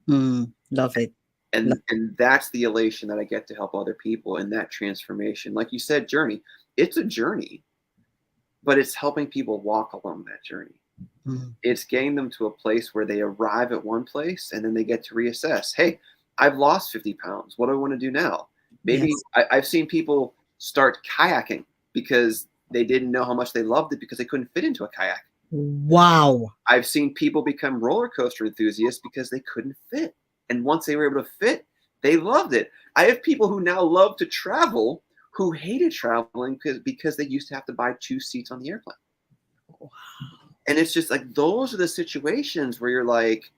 Mm. Love it. And that's the elation that I get to help other people in that transformation. Like you said, journey. It's a journey, but it's helping people walk along that journey. Mm. It's getting them to a place where they arrive at one place and then they get to reassess. Hey, I've lost 50 pounds. What do I want to do now? Maybe Yes. I've seen people start kayaking because they didn't know how much they loved it because they couldn't fit into a kayak. Wow. I've seen people become roller coaster enthusiasts because they couldn't fit. And once they were able to fit, they loved it. I have people who now love to travel who hated traveling because they used to have to buy 2 seats on the airplane. Wow. And it's just like those are the situations where you're like,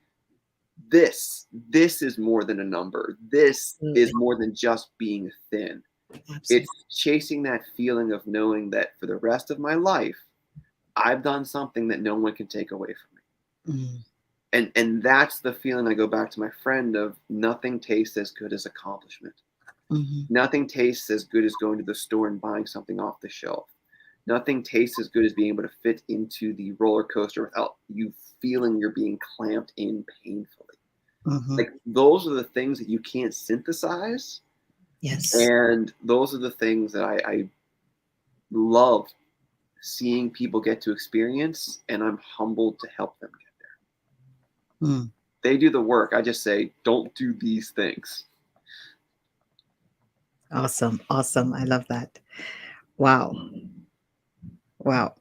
this is more than a number. This is Absolutely. more than just being thin. Absolutely. It's chasing that feeling of knowing that for the rest of my life, I've done something that no one can take away from me. Mm. And that's the feeling. I go back to my friend of nothing tastes as good as accomplishment. Mm-hmm. Nothing tastes as good as going to the store and buying something off the shelf. Nothing tastes as good as being able to fit into the roller coaster without you feeling you're being clamped in painfully. Mm-hmm. Like those are the things that you can't synthesize. Yes. And those are the things that I love seeing people get to experience. And I'm humbled to help them get Mm. They do the work. I just say, don't do these things. Awesome. Awesome. I love that. Wow. Wow.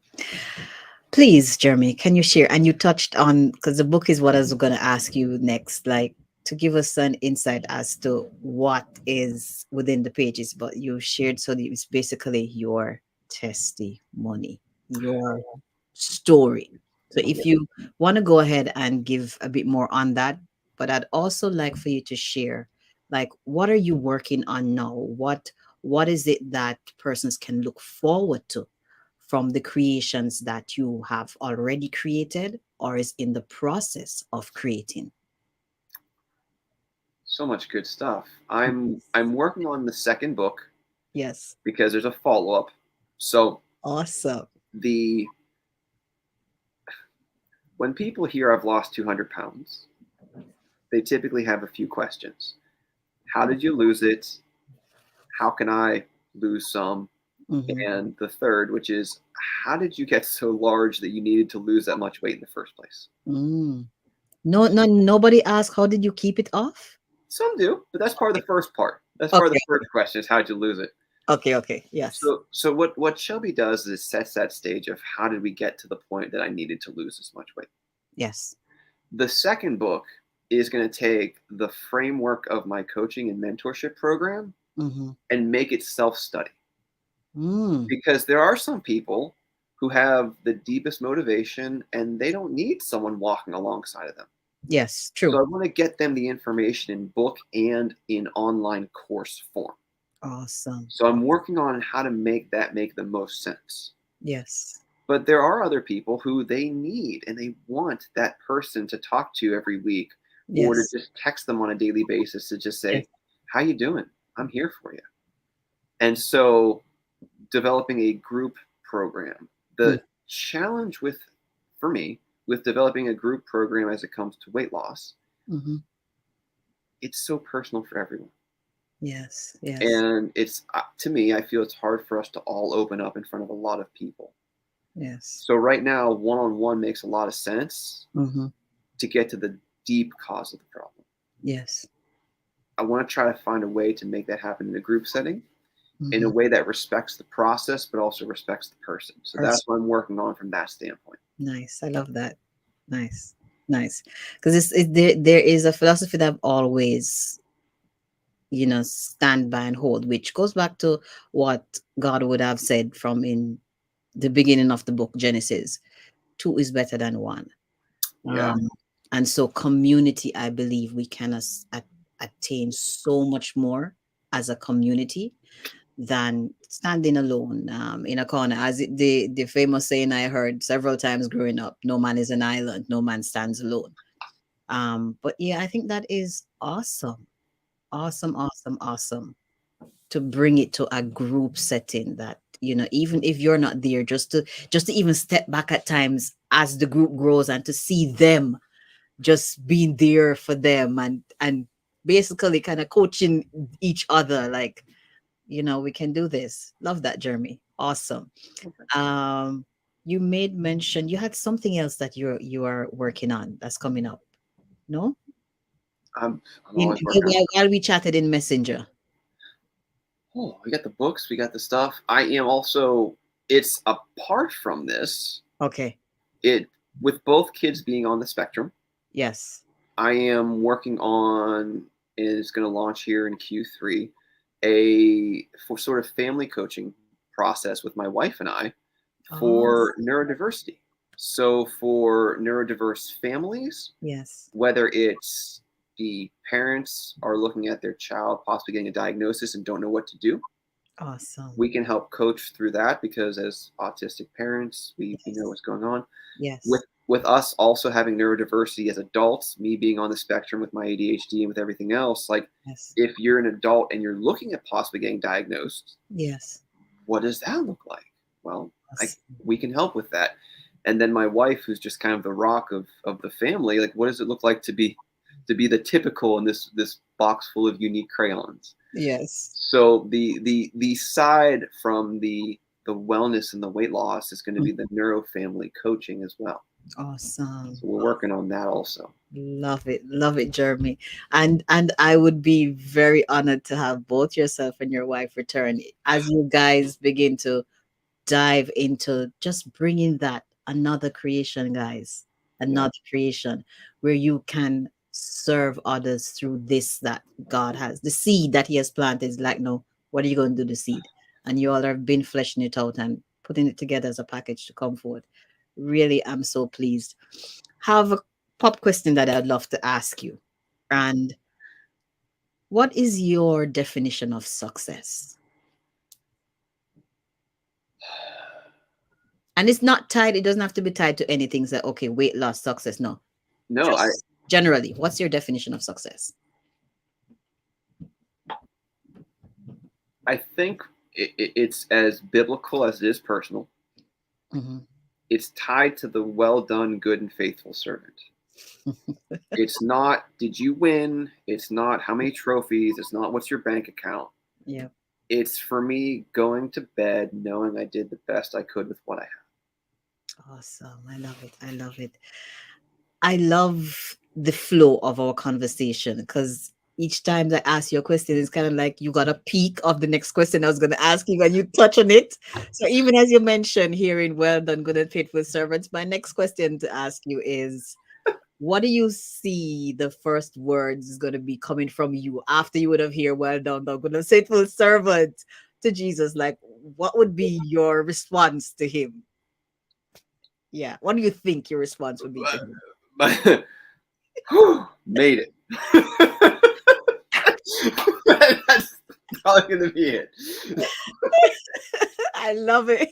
Please, Jeremy, can you share? And you touched on, because the book is what I was going to ask you next, like to give us an insight as to what is within the pages, but you shared so that it's basically your testimony, your story. So if you want to go ahead and give a bit more on that, but I'd also like for you to share, like, what are you working on now? What is it that persons can look forward to from the creations that you have already created or is in the process of creating? So much good stuff. I'm working on the second book Yes. because there's a follow-up. So Awesome. the when people hear I've lost 200 pounds, they typically have a few questions. How did you lose it? How can I lose some? Mhm. And the third, which is, how did you get so large that you needed to lose that much weight in the first place? Mm. No, no, nobody asked how did you keep it off? Some do, but that's part of Okay. the first part. That's part of the Okay. first question is, how did you lose it? Okay. Okay. Yes. So what Shelby does is it sets that stage of how did we get to the point that I needed to lose this much weight. Yes. The second book is going to take the framework of my coaching and mentorship program Mm-hmm. and make it self-study. Mm. Because there are some people who have the deepest motivation and they don't need someone walking alongside of them. Yes. So True. I want to get them the information in book and in online course form. Awesome. So I'm working on how to make that make the most sense. Yes. But there are other people who they need and they want that person to talk to every week or to Yes. just text them on a daily basis to just Yes. say, how you doing? I'm here for you. And so developing a group program. Mm. The challenge for me, with developing a group program as it comes to weight loss, Mm-hmm. it's so personal for everyone. Yes. Yes. And it's, to me, I feel it's hard for us to all open up in front of a lot of people. Yes. So right now, one-on-one makes a lot of sense Mm-hmm. to get to the deep cause of the problem. Yes. I want to try to find a way to make that happen in a group setting in a Mm-hmm. way that respects the process, but also respects the person. So that's what I'm working on from that standpoint. Nice. I love that. Nice. Nice. Because there is a philosophy that I've always, stand by and hold, which goes back to what God would have said from in the beginning of the book, Genesis. Two is better than one. Yeah. And so community, I believe we can attain so much more as a community than standing alone in a corner. As the famous saying I heard several times growing up: "No man is an island, no man stands alone." But yeah, I think that is awesome, awesome, awesome, awesome to bring it to a group setting. That even if you're not there, just to even step back at times as the group grows and to see them just being there for them and basically kind of coaching each other, like we can do this. Love that, Jeremy. Awesome. um you made mention you had something else that you are working on that's coming up, no? I'm always working on. While we chatted in Messenger. Oh, we got the books, we got the stuff. I am also. It's apart from this. Okay. It with both kids being on the spectrum. Yes. I am working on. Is going to launch here in Q3 a for sort of family coaching process with my wife and I for Awesome. neurodiversity. So for neurodiverse families, Yes. whether it's the parents are looking at their child possibly getting a diagnosis and don't know what to do, Awesome. we can help coach through that because as autistic parents, we know Yes. what's going on. Yes. With us also having neurodiversity as adults, me being on the spectrum with my ADHD and with everything else, like Yes. if you're an adult and you're looking at possibly getting diagnosed, Yes. what does that look like? Well, Awesome. we can help with that. And then my wife, who's just kind of the rock of the family, like what does it look like to be the typical in this box full of unique crayons? Yes. So the side from the wellness and the weight loss is going to Mm. be the neuro family coaching as well. Awesome. So we're working on that also. Love it, Jeremy. And I would be very honored to have both yourself and your wife return as you guys begin to dive into just bringing that another creation, guys, Yeah. another creation where you can serve others through this that God has, the seed that He has planted. Is like, no, what are you going to do the seed? And you all have been fleshing it out and putting it together as a package to come forward. Really, I'm so pleased. Have a pop question that I'd love to ask you. And what is your definition of success? And it's not tied, it doesn't have to be tied to anything. So, okay, weight loss, success. No. No, Just generally, what's your definition of success? I think it's as biblical as it is personal. Hmm. It's tied to the well done, good and faithful servant. It's not, did you win? It's not how many trophies. It's not what's your bank account. Yeah. It's for me going to bed knowing I did the best I could with what I have. Awesome. I love it. I love it. I love the flow of our conversation because each time I ask you a question, it's kind of like you got a peek of the next question I was going to ask you and you touch on it. So even as you mentioned here in Well Done, Good and Faithful Servants, my next question to ask you is, what do you see the first words is going to be coming from you after you would have heard, well done, thou good and faithful servant to Jesus? Like, what would be your response to him? Yeah. What do you think your response would be to him? But made it. That's probably going to be it. I love it.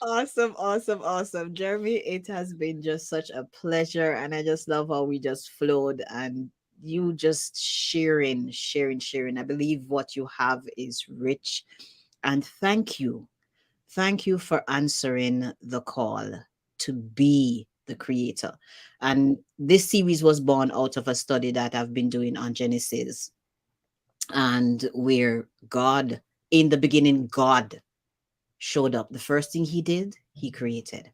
Awesome, awesome, awesome. Jeremy, it has been just such a pleasure. And I just love how we just flowed and you just sharing. I believe what you have is rich. And thank you. Thank you for answering the call to be the creator. And this series was born out of a study that I've been doing on Genesis, and where God, in the beginning, God showed up. The first thing he did, he created.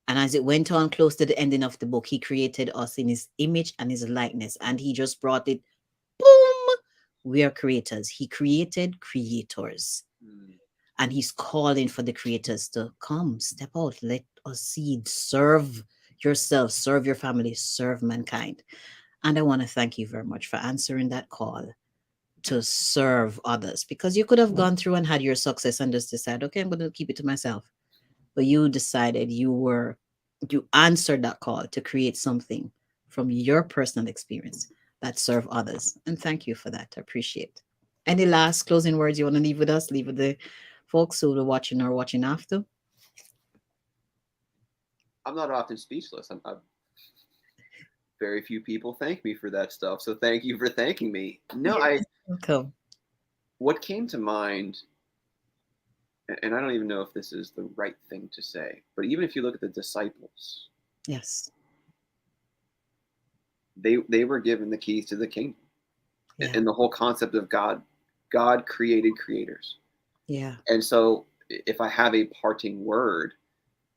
And as it went on close to the ending of the book, he created us in his image and his likeness. And he just brought it, boom, we are creators. He created creators. And he's calling for the creators to come, step out, let us see, serve yourself, serve your family, serve mankind. And I want to thank you very much for answering that call to serve others, because you could have gone through and had your success and just decide, okay, I'm going to keep it to myself. But you decided you answered that call to create something from your personal experience that serve others. And thank you for that. I appreciate. Any last closing words you want to leave with us? Leave with the folks who are watching or watching after? I'm not often speechless. Very few people thank me for that stuff. So thank you for thanking me. No, Yes. Welcome. what came to mind, and I don't even know if this is the right thing to say, but even if you look at the disciples, Yes. they were given the keys to the kingdom. Yeah. And the whole concept of God created creators. Yeah. And so if I have a parting word,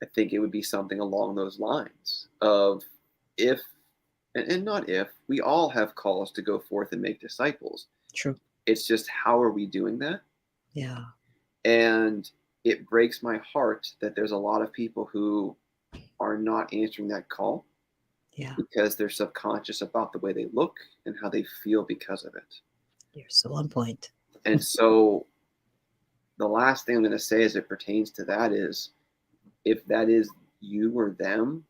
I think it would be something along those lines of, if, and not if, we all have calls to go forth and make disciples. True. It's just, how are we doing that? Yeah. And it breaks my heart that there's a lot of people who are not answering that call Yeah. because they're subconscious about the way they look and how they feel because of it. You're so on point. And so the last thing I'm going to say as it pertains to that is, if that is you or them,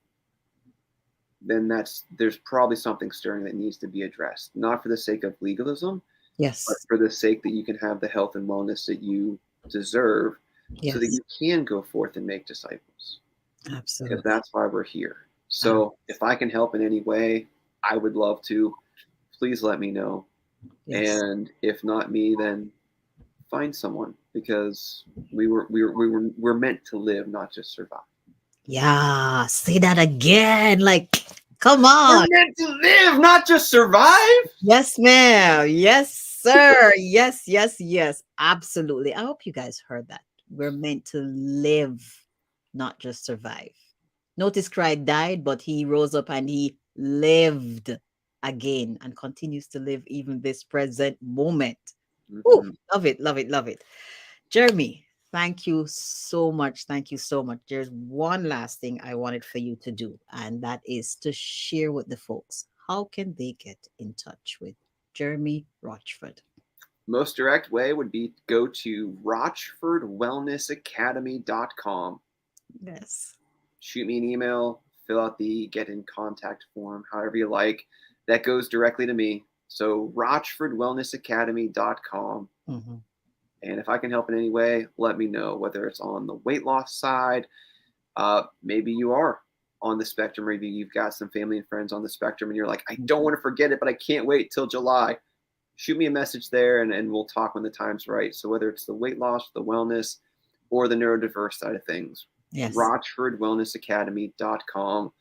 then there's probably something stirring that needs to be addressed, not for the sake of legalism, but Yes. for the sake that you can have the health and wellness that you deserve, so that Yes. you can go forth and make disciples. Because Absolutely. that's why we're here. So if I can help in any way, I would love to. Please let me know. Yes. And if not me, then find someone, because we're meant to live, not just survive. Yeah. Say that again. Like, come We're on. meant to live, not just survive. Yes, ma'am. Yes, sir. Yes, yes, yes. Absolutely. I hope you guys heard that. We're meant to live, not just survive. Notice Christ died, but he rose up and he lived again and continues to live even this present moment. Ooh, Mhm. love it, love it, love it. Jeremy, thank you so much. Thank you so much. There's one last thing I wanted for you to do, and that is to share with the folks how can they get in touch with Jeremy Rochford. Most direct way would be go to rochfordwellnessacademy.com. Yes. Shoot me an email, fill out the get in contact form, however you like. That goes directly to me. So rochfordwellnessacademy.com. Mhm. And if I can help in any way, let me know, whether it's on the weight loss side, maybe you are on the spectrum, maybe you've got some family and friends on the spectrum and you're like, I don't want to forget it, but I can't wait till July. Shoot me a message there and we'll talk when the time's right. So whether it's the weight loss, the wellness, or the neurodiverse side of things, Yes. rochfordwellnessacademy.com.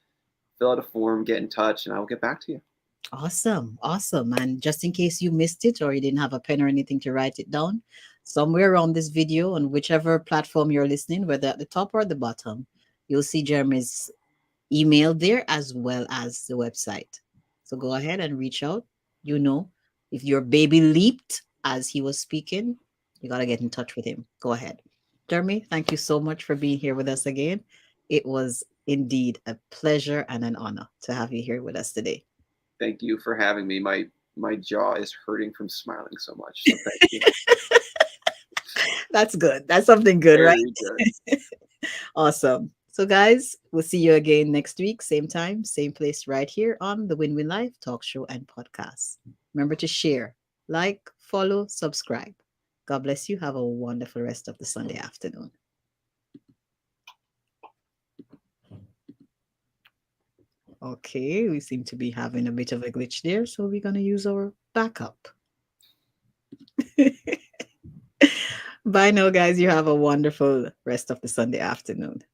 Fill out a form, get in touch, and I will get back to you. Awesome. Awesome. And just in case you missed it or you didn't have a pen or anything to write it down, somewhere around this video on whichever platform you're listening, whether at the top or the bottom, you'll see Jeremy's email there as well as the website. So go ahead and reach out. You know, if your baby leaped as he was speaking, you got to get in touch with him. Go ahead. Jeremy, thank you so much for being here with us again. It was indeed a pleasure and an honor to have you here with us today. Thank you for having me. My jaw is hurting from smiling so much. So thank you. That's good. That's something good, right? Very good. Awesome. So, guys, we'll see you again next week, same time, same place, right here on the Win Win Life Talk Show and Podcast. Remember to share, like, follow, subscribe. God bless you. Have a wonderful rest of the Sunday afternoon. Okay, we seem to be having a bit of a glitch there, so we're going to use our backup. Bye now, guys. You have a wonderful rest of the Sunday afternoon.